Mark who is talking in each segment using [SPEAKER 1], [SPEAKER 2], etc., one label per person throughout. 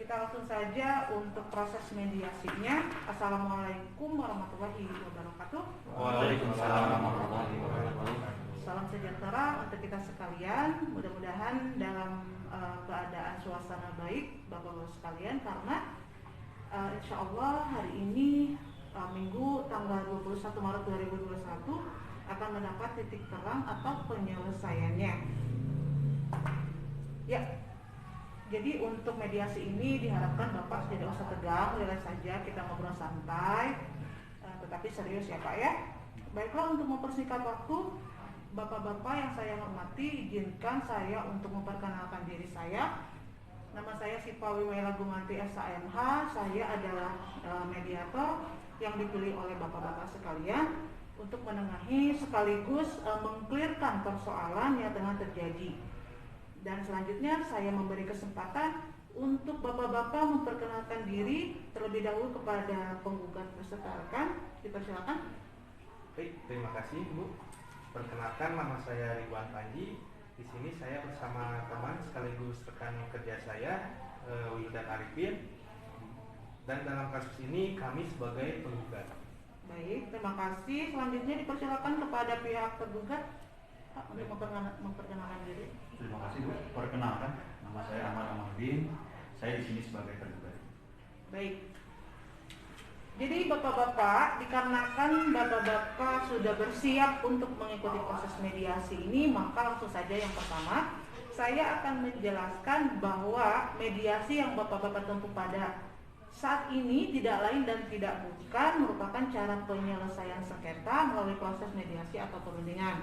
[SPEAKER 1] kita langsung saja untuk proses mediasinya. Assalamualaikum warahmatullahi wabarakatuh.
[SPEAKER 2] Waalaikumsalam warahmatullahi wabarakatuh.
[SPEAKER 1] Salam sejahtera untuk kita sekalian. Mudah-mudahan dalam keadaan suasana baik Bapak-Bapak sekalian, karena insya Allah hari ini Minggu tanggal 21 Maret 2021 akan mendapat titik terang atau penyelesaiannya. Ya, jadi untuk mediasi ini diharapkan Bapak tidak usah tegang, relax saja, kita ngobrol santai, tetapi serius ya Pak ya. Baiklah, untuk mempersingkat waktu, Bapak-Bapak yang saya hormati, izinkan saya untuk memperkenalkan diri saya. Nama saya Sipa Wimaila Gumanti SHMH. Saya adalah mediator yang dipilih oleh Bapak-Bapak sekalian untuk menengahi sekaligus mengklirkan persoalan yang tengah terjadi. Dan selanjutnya saya memberi kesempatan untuk Bapak-Bapak memperkenalkan diri terlebih dahulu kepada penggugat beserta rekan. Dipersilakan.
[SPEAKER 2] Baik, terima kasih Bu. Perkenalkan, nama saya Ridwan Panji. Di sini saya bersama teman sekaligus rekan kerja saya, Wildan Arifin. Dan dalam kasus ini kami sebagai penggugat.
[SPEAKER 1] Baik, terima kasih. Selanjutnya dipersilakan kepada pihak tergugat untuk memperkenalkan diri.
[SPEAKER 3] Terima kasih Bu. Perkenalkan, nama saya Ahmad Ahmadin. Saya di sini sebagai tergugat.
[SPEAKER 1] Baik. Jadi Bapak-Bapak, dikarenakan Bapak-Bapak sudah bersiap untuk mengikuti proses mediasi ini, maka langsung saja yang pertama saya akan menjelaskan bahwa mediasi yang Bapak-Bapak tempuh pada saat ini tidak lain dan tidak bukan merupakan cara penyelesaian sengketa melalui proses mediasi atau perundingan.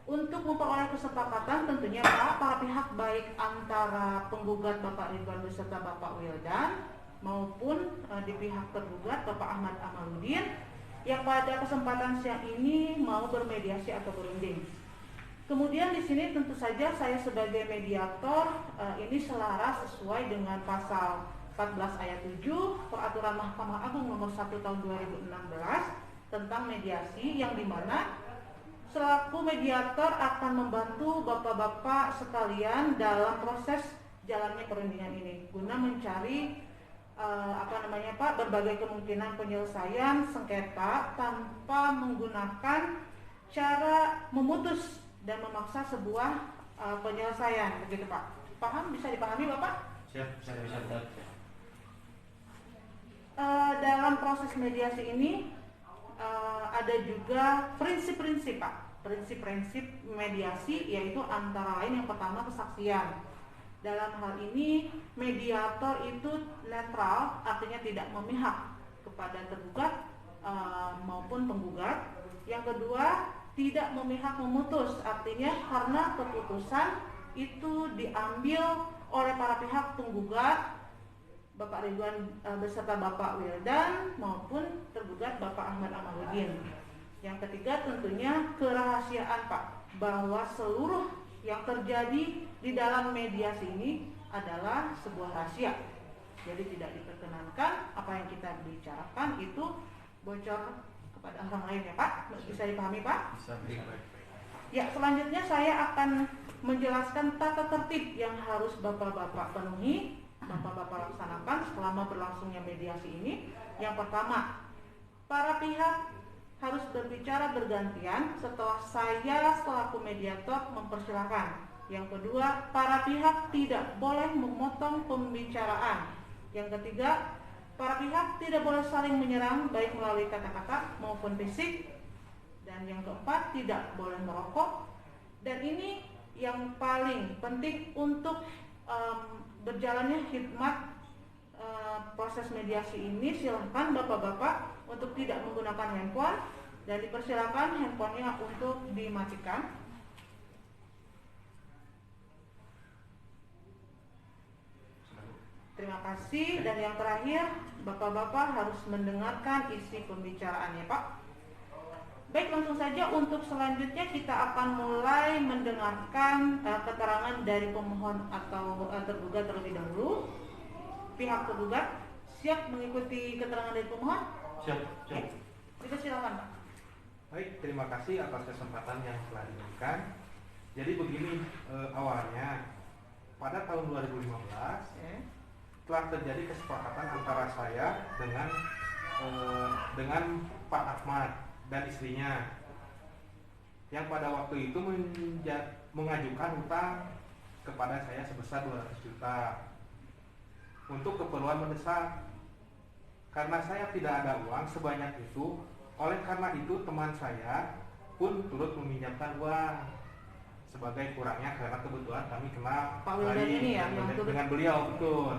[SPEAKER 1] Untuk memperoleh kesepakatan tentunya Pak, para pihak baik antara penggugat Bapak Ridwan beserta Bapak Wildan maupun di pihak tergugat Bapak Ahmad Amaludin yang pada kesempatan siang ini mau bermediasi atau berunding. Kemudian di sini tentu saja saya sebagai mediator ini selaras sesuai dengan pasal 14 ayat 7 Peraturan Mahkamah Agung nomor 1 tahun 2016 tentang mediasi, yang dimana selaku mediator akan membantu Bapak-Bapak sekalian dalam proses jalannya perundingan ini guna mencari Pak, berbagai kemungkinan penyelesaian sengketa tanpa menggunakan cara memutus dan memaksa sebuah penyelesaian, begitu Pak. Paham? Bisa dipahami Bapak?
[SPEAKER 3] Siap, saya bisa betul.
[SPEAKER 1] Dalam proses mediasi ini ada juga prinsip-prinsip Pak. Prinsip-prinsip mediasi yaitu antara lain yang pertama kesaksian. Dalam hal ini mediator itu netral, artinya tidak memihak kepada tergugat maupun penggugat. Yang kedua, tidak memihak memutus, artinya karena keputusan itu diambil oleh para pihak penggugat Bapak Ridwan beserta Bapak Wildan maupun tergugat Bapak Ahmad Amaludin. Yang ketiga tentunya kerahasiaan Pak, bahwa seluruh yang terjadi di dalam mediasi ini adalah sebuah rahasia. Jadi tidak diperkenankan apa yang kita bicarakan itu bocor kepada orang lain ya Pak. Bisa dipahami Pak?
[SPEAKER 3] Bisa.
[SPEAKER 1] Ya, selanjutnya saya akan menjelaskan tata tertib yang harus Bapak-Bapak penuhi, Bapak-Bapak laksanakan selama berlangsungnya mediasi ini. Yang pertama, para pihak harus berbicara bergantian setelah saya selaku mediator mempersilahkan. Yang kedua, para pihak tidak boleh memotong pembicaraan. Yang ketiga, para pihak tidak boleh saling menyerang baik melalui kata-kata maupun fisik. Dan yang keempat, tidak boleh merokok. Dan ini yang paling penting untuk berjalannya khidmat proses mediasi ini. Silahkan Bapak-Bapak untuk tidak menggunakan handphone dan dipersilakan handphonenya untuk dimatikan. Terima kasih. Dan yang terakhir, Bapak-Bapak harus mendengarkan isi pembicaraannya Pak. Baik, langsung saja untuk selanjutnya kita akan mulai mendengarkan keterangan dari pemohon atau tergugat terlebih dahulu. Pihak tergugat siap mengikuti keterangan dari pemohon?
[SPEAKER 3] Siap.
[SPEAKER 1] Kita silakan Pak.
[SPEAKER 2] Baik, terima kasih atas kesempatan yang telah diberikan. Jadi begini, awalnya pada tahun 2015 telah terjadi kesepakatan antara saya dengan Pak Ahmad dan istrinya yang pada waktu itu mengajukan hutang kepada saya sebesar 200 juta untuk keperluan mendesak. Karena saya tidak ada uang sebanyak itu, oleh karena itu teman saya pun turut meminjamkan uang sebagai kurangnya karena kebetulan kami kenal
[SPEAKER 1] Pak Wildan ini ya, yang
[SPEAKER 2] dengan beliau, betul.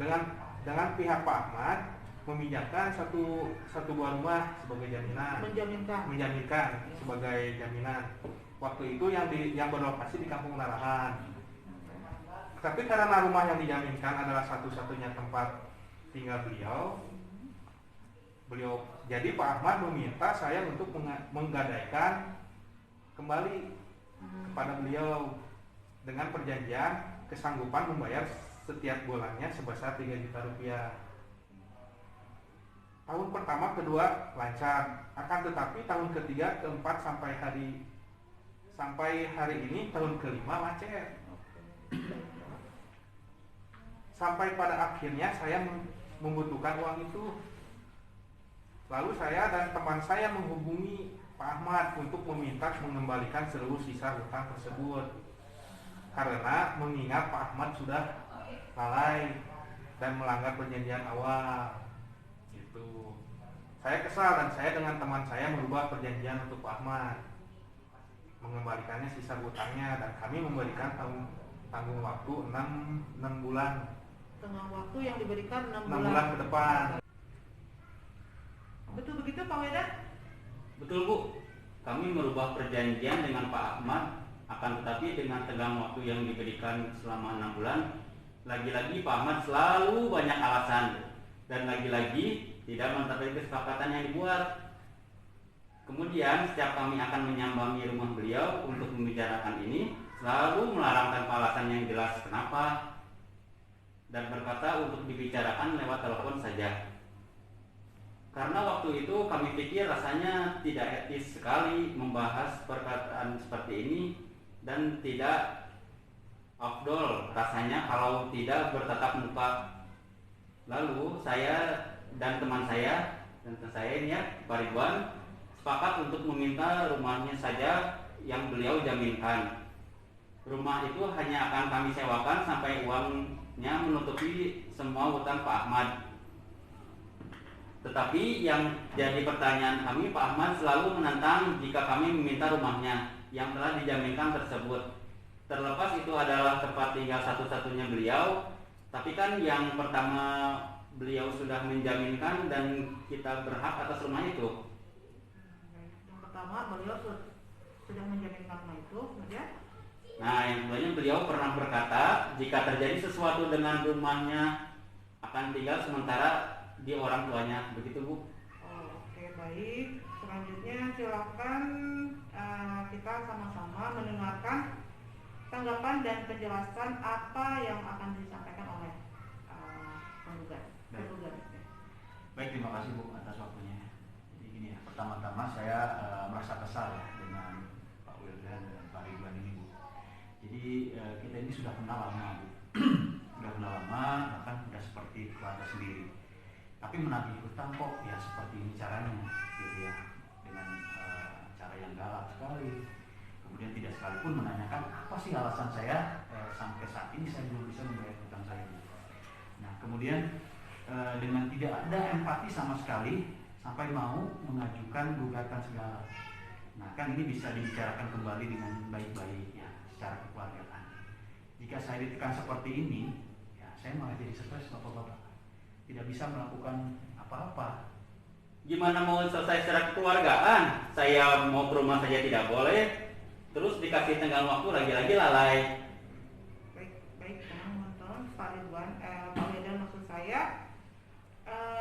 [SPEAKER 2] Dengan pihak Pak Ahmad meminjamkan satu buah rumah sebagai jaminan, menjaminkan sebagai jaminan. Waktu itu yang berlokasi di Kampung Narahan. Tapi karena rumah yang dijaminkan adalah satu-satunya tempat tinggal beliau jadi Pak Ahmad meminta saya untuk menggadaikan kembali kepada beliau dengan perjanjian kesanggupan membayar setiap bulannya sebesar 3 juta rupiah. Tahun pertama, kedua lancar, akan tetapi tahun ketiga, keempat sampai hari ini tahun kelima macet. Sampai pada akhirnya saya membutuhkan uang itu. Lalu saya dan teman saya menghubungi Pak Ahmad untuk meminta mengembalikan seluruh sisa hutang tersebut. Karena mengingat Pak Ahmad sudah lalai dan melanggar perjanjian awal. Gitu. Saya kesal dan saya dengan teman saya merubah perjanjian untuk Pak Ahmad mengembalikannya sisa hutangnya, dan kami memberikan tanggung waktu 6 bulan.
[SPEAKER 1] Tengah waktu yang diberikan 6
[SPEAKER 2] bulan ke depan.
[SPEAKER 1] Betul begitu Pak Wedan?
[SPEAKER 4] Betul Bu, kami merubah perjanjian dengan Pak Ahmad, akan tetapi dengan tenggang waktu yang diberikan selama 6 bulan, lagi-lagi Pak Ahmad selalu banyak alasan dan lagi-lagi tidak menepati kesepakatan yang dibuat. Kemudian setiap kami akan menyambangi rumah beliau untuk membicarakan ini, selalu melarang tanpa alasan yang jelas kenapa, dan berkata untuk dibicarakan lewat telepon saja. Karena waktu itu kami pikir rasanya tidak etis sekali membahas perkataan seperti ini dan tidak afdol rasanya kalau tidak bertatap muka. Lalu saya dan teman saya ini ya, Pak Ridwan, sepakat untuk meminta rumahnya saja yang beliau jaminkan. Rumah itu hanya akan kami sewakan sampai uangnya menutupi semua hutang Pak Ahmad. Tetapi yang jadi pertanyaan kami, Pak Ahmad selalu menentang jika kami meminta rumahnya yang telah dijaminkan tersebut. Terlepas itu adalah tempat tinggal satu-satunya beliau, tapi kan yang pertama beliau sudah menjaminkan dan kita berhak atas rumah itu.
[SPEAKER 1] Yang pertama beliau sudah menjaminkan rumah itu, kemudian?
[SPEAKER 4] Nah, yang keduanya beliau pernah berkata jika terjadi sesuatu dengan rumahnya akan tinggal sementara di orang tuanya, begitu Bu.
[SPEAKER 1] Oke, baik. Selanjutnya silakan kita sama-sama mendengarkan tanggapan dan penjelasan apa yang akan disampaikan oleh penggugat.
[SPEAKER 3] Baik, terima kasih Bu atas waktunya. Jadi gini ya, pertama-tama saya merasa kesal ya dengan Pak Wildan dan Pak Ridwan ini Bu. Jadi kita ini sudah kenal lama Bu. Sudah kenal lama, bahkan sudah seperti keluarga sendiri. Tapi menagih hutang kok ya seperti ini caranya gitu ya, dengan cara yang galak sekali. Kemudian tidak sekalipun menanyakan apa sih alasan saya sampai saat ini saya belum bisa membayar hutang saya. Nah kemudian dengan tidak ada empati sama sekali sampai mau mengajukan gugatan segala. Nah kan ini bisa dibicarakan kembali dengan baik-baik ya, secara kekeluargaan. Jika saya ditekan seperti ini, ya saya malah jadi stres bapak-bapak. Tidak bisa melakukan apa-apa.
[SPEAKER 4] Gimana mau selesai secara kekeluargaan? Saya mau ke rumah saja tidak boleh. Terus dikasih tenggang waktu lagi-lagi lalai.
[SPEAKER 1] Baik, teman-teman, Pak Ridwan, Pak Wedan maksud saya,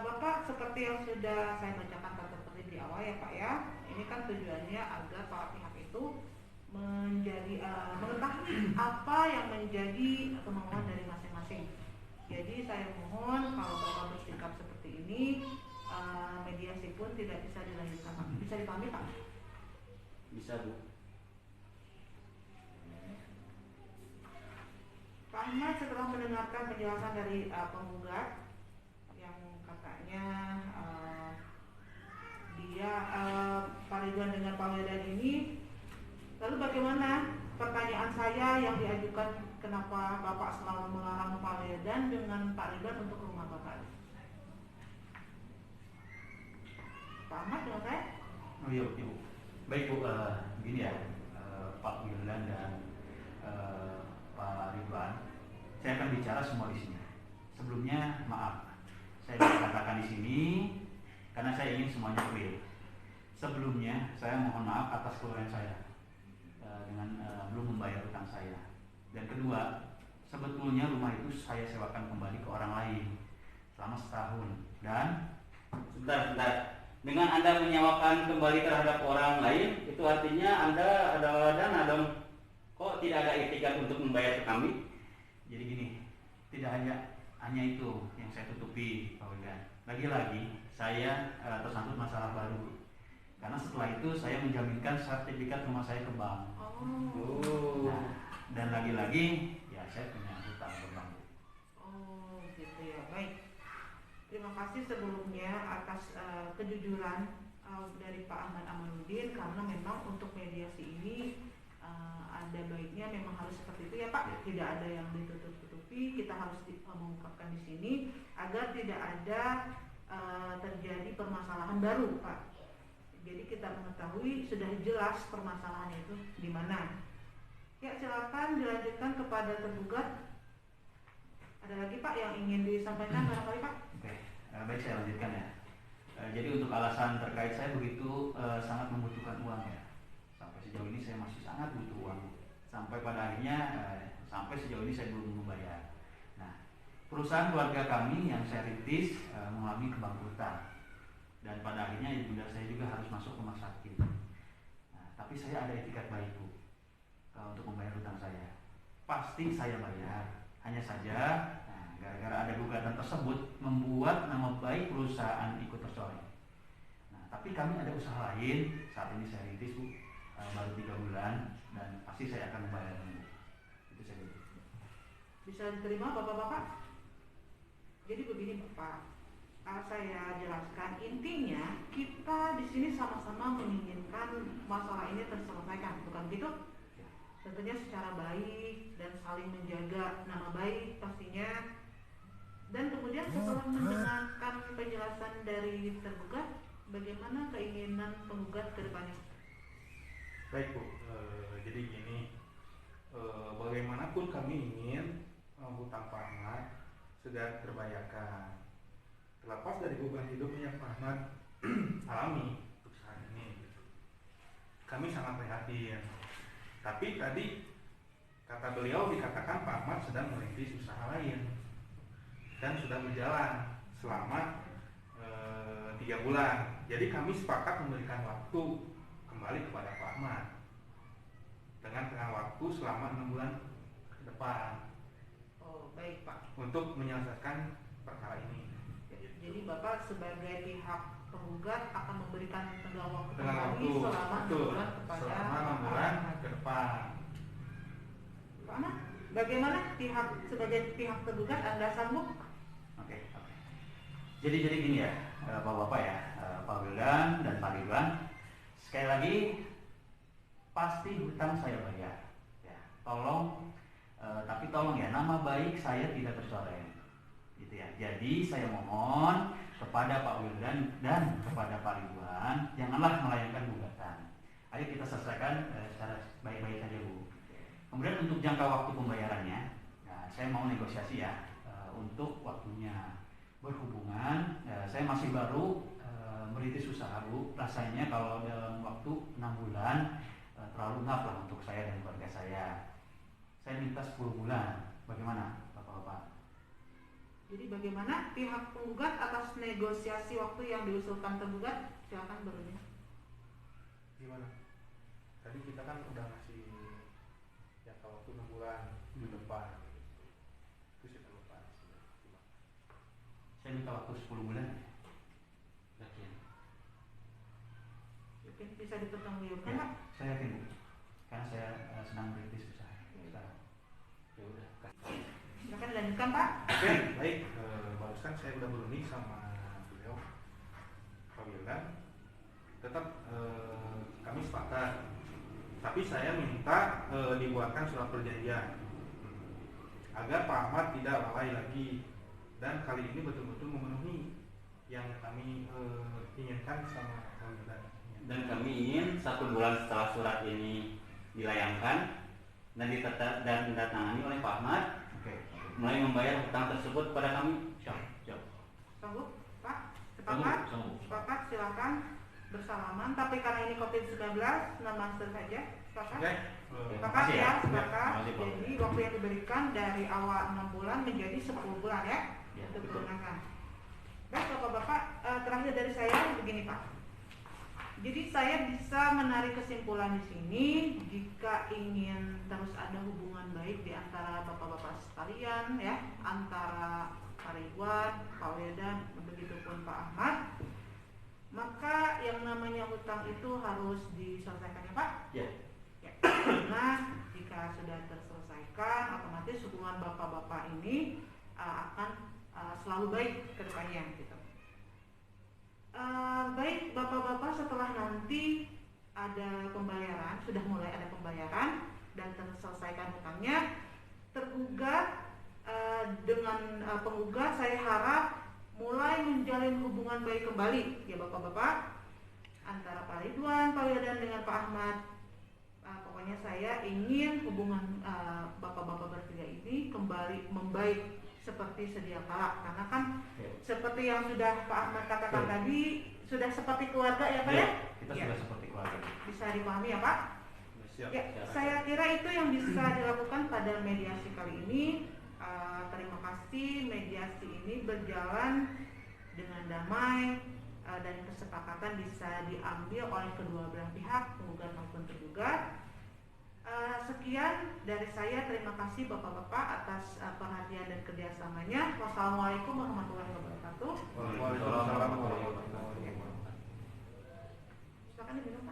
[SPEAKER 1] Bapak seperti yang sudah saya bacakan tadi di awal ya Pak ya. Ini kan tujuannya agar para pihak itu mengetahui apa yang menjadi kemauan dari masing-masing. Jadi saya mohon kalau Bapak bersikap seperti ini, mediasi pun tidak bisa dilanjutkan. Bisa dipahami Pak?
[SPEAKER 4] Bisa Bu.
[SPEAKER 1] Pak Ahmad, setelah mendengarkan penjelasan dari penggugat yang katanya Pak Ridwan dengan Pak Wildan ini, lalu bagaimana pertanyaan saya yang diajukan, kenapa Bapak selalu melarang Pak Wildan dengan Pak Ridwan untuk rumah Bapak? Pak Ahmad dengan saya?
[SPEAKER 3] Oh iya, Ibu. Baik Bu, begini ya, Pak Wildan dan Pak Ridwan, saya akan bicara semua di sini. Sebelumnya maaf, saya bisa katakan di sini karena saya ingin semuanya clear. Sebelumnya saya mohon maaf atas kelalaian saya dengan belum membayar utang saya. Dan kedua, sebetulnya rumah itu saya sewakan kembali ke orang lain selama setahun. Dan
[SPEAKER 4] Sebentar. Dengan Anda menyewakan kembali terhadap orang lain, itu artinya Anda adalah dana dong. Kok tidak ada etikat untuk membayar ke kami?
[SPEAKER 3] jadi gini, tidak hanya itu yang saya tutupi, Pak Wildan. Lagi-lagi saya tersangkut masalah baru. Karena setelah itu saya menjaminkan sertifikat rumah saya ke bank.
[SPEAKER 1] Oh.
[SPEAKER 3] Nah, dan lagi-lagi ya saya punya hutang ke bank.
[SPEAKER 1] Oh, gitu ya. Baik. Terima kasih sebelumnya atas kejujuran dari Pak Ahmad Amanuddin, karena memang untuk mediasi ini ada baiknya memang harus seperti itu ya Pak. Tidak ada yang ditutup-tutupi, kita harus mengungkapkan di sini agar tidak ada terjadi permasalahan baru Pak. Jadi kita mengetahui sudah jelas permasalahan itu di mana. Ya, silakan dilanjutkan kepada tergugat. Ada lagi Pak yang ingin disampaikan barangkali Pak?
[SPEAKER 3] Oke, baik, saya lanjutkan ya. Jadi untuk alasan terkait saya begitu sangat membutuhkan uang ya. Sampai sejauh ini saya masih sangat butuh uang. Sampai pada akhirnya sampai sejauh ini saya belum membayar. Nah, perusahaan keluarga kami yang saya rintis mengalami kebangkrutan. Dan pada akhirnya ibunda saya juga harus masuk rumah sakit. Nah, tapi saya ada etikat baik Bu untuk membayar hutang saya. Pasti saya bayar. Hanya saja, gara-gara ada gugatan tersebut membuat nama baik perusahaan ikut tercoreng. Nah, tapi kami ada usaha lain. Saat ini saya rintis Bu, baru 3 bulan dan pasti saya akan membayarnya. Itu saja.
[SPEAKER 1] Bisa diterima Bapak-bapak? Jadi begini Bapak. Saya jelaskan, intinya kita di sini sama-sama menginginkan masalah ini terselesaikan, bukan begitu? Tentunya secara baik dan saling menjaga nama baik pastinya. Dan kemudian setelah mendengarkan penjelasan dari tergugat, bagaimana keinginan penggugat ke depannya?
[SPEAKER 2] Baik Bu, jadi gini, bagaimanapun kami ingin hutang Pak Ahmad sudah terbayarkan. Terlepas dari beban hidup yang Pak Ahmad alami untuk saat ini, kami sangat prihatin. Tapi tadi kata beliau dikatakan Pak Ahmad sedang merintis usaha lain dan sudah berjalan selama 3 bulan. Jadi kami sepakat memberikan waktu kembali kepada Pak Ahmad dengan tengah waktu selama 6 bulan ke depan.
[SPEAKER 1] Oh, baik Pak.
[SPEAKER 2] Untuk menyelesaikan perkara ini.
[SPEAKER 1] Jadi Bapak sebagai pihak penggugat akan memberikan tenggang waktu
[SPEAKER 2] Dengan
[SPEAKER 1] kembali
[SPEAKER 2] waktu
[SPEAKER 1] selama 6 bulan kepada
[SPEAKER 2] selama 6 bulan ke depan.
[SPEAKER 1] Pak Ahmad, bagaimana sebagai pihak tergugat Anda sanggup?
[SPEAKER 3] Oke. Jadi gini ya, Bapak-bapak ya, Pak Wildan dan Pak Ridwan. Sekali lagi, pasti hutang saya bayar. Ya, tapi tolong ya, nama baik saya tidak tercoreng. Gitu ya. Jadi saya mohon kepada Pak Wildan dan kepada Pak Ridwan, janganlah melayangkan gugatan. Ayo kita selesaikan secara baik-baik saja Bu. Kemudian untuk jangka waktu pembayarannya, saya mau negosiasi ya untuk waktunya. Berhubungan, saya masih baru merintis usaha Bu. Rasanya kalau dalam waktu 6 bulan terlalu ngap lah untuk saya dan keluarga saya. Saya minta 10 bulan. Bagaimana Bapak-bapak?
[SPEAKER 1] Jadi bagaimana pihak penggugat atas negosiasi waktu yang diusulkan tergugat? Silakan bertanya.
[SPEAKER 2] Gimana? Tadi kita kan udah ngasih jangka waktu 6 bulan ke depan. Itu kita lupa.
[SPEAKER 3] Saya minta waktu 10 bulan.
[SPEAKER 4] Yakin?
[SPEAKER 1] Bisa dipertanggungjawabkan
[SPEAKER 3] Ya,
[SPEAKER 1] Pak?
[SPEAKER 3] saya yakin Bu. Karena saya sedang merintis usaha.
[SPEAKER 4] Ya udah.
[SPEAKER 1] Dilanjutkan Pak.
[SPEAKER 2] Oke, baik. Barusan saya udah berunding sama beliau, Pak Wildan. Tetap kami sepakat. Tapi saya minta dibuatkan surat perjanjian agar Pak Ahmad tidak lalai lagi dan kali ini betul-betul memenuhi yang kami inginkan sama Pak Wildan.
[SPEAKER 4] Dan kami ingin 1 bulan setelah surat ini dilayangkan dan ditandatangani oleh Pak Ahmad, mulai membayar hutang tersebut pada kami.
[SPEAKER 3] Siap.
[SPEAKER 1] Sanggup Pak? Sepakat? Sepakat, silakan bersalaman. Tapi karena ini COVID-19, namaste saja. Sepakat?
[SPEAKER 2] Oke.
[SPEAKER 1] Sepakat ya, sepakat.
[SPEAKER 3] Terima kasih, Pak.
[SPEAKER 1] Jadi waktu yang diberikan dari awal 6 bulan menjadi 10 bulan ya,
[SPEAKER 3] Ya,
[SPEAKER 1] untuk
[SPEAKER 3] betul.
[SPEAKER 1] digunakan. Baik Bapak-Bapak, terakhir dari saya begini Pak. Jadi saya bisa menarik kesimpulan di sini, jika ingin terus ada hubungan baik di antara Bapak-Bapak sekalian ya, antara Pak Ridwan, Pak Wildan, begitupun Pak Ahmad, maka yang namanya hutang itu harus diselesaikan ya Pak.
[SPEAKER 3] Ya.
[SPEAKER 1] Ya, karena jika sudah terselesaikan, otomatis hubungan bapak-bapak ini akan selalu baik ke depannya gitu. Baik bapak-bapak, setelah nanti ada pembayaran, sudah mulai ada pembayaran dan terselesaikan hutangnya, tergugat dengan penggugat saya harap mulai menjalin hubungan baik kembali ya bapak-bapak, antara Pak Ridwan, Pak Wildan dengan Pak Ahmad. Pokoknya saya ingin hubungan bapak-bapak bertiga ini kembali membaik seperti sedia kala, karena kan seperti yang sudah Pak Ahmad katakan tadi, sudah seperti keluarga ya Pak ya?
[SPEAKER 3] Kita
[SPEAKER 1] Ya.
[SPEAKER 3] sudah seperti keluarga.
[SPEAKER 1] Bisa dipahami ya Pak?
[SPEAKER 2] Siap.
[SPEAKER 1] Ya, saya kira itu yang bisa dilakukan pada mediasi kali ini. Terima kasih, mediasi ini berjalan dengan damai dan kesepakatan bisa diambil oleh kedua belah pihak, penggugat maupun tergugat. Sekian dari saya, terima kasih Bapak-Bapak atas perhatian dan kerjasamanya. Wassalamualaikum warahmatullahi wabarakatuh.
[SPEAKER 2] Waalaikumsalam warahmatullahi wabarakatuh.
[SPEAKER 1] Silakan diminum.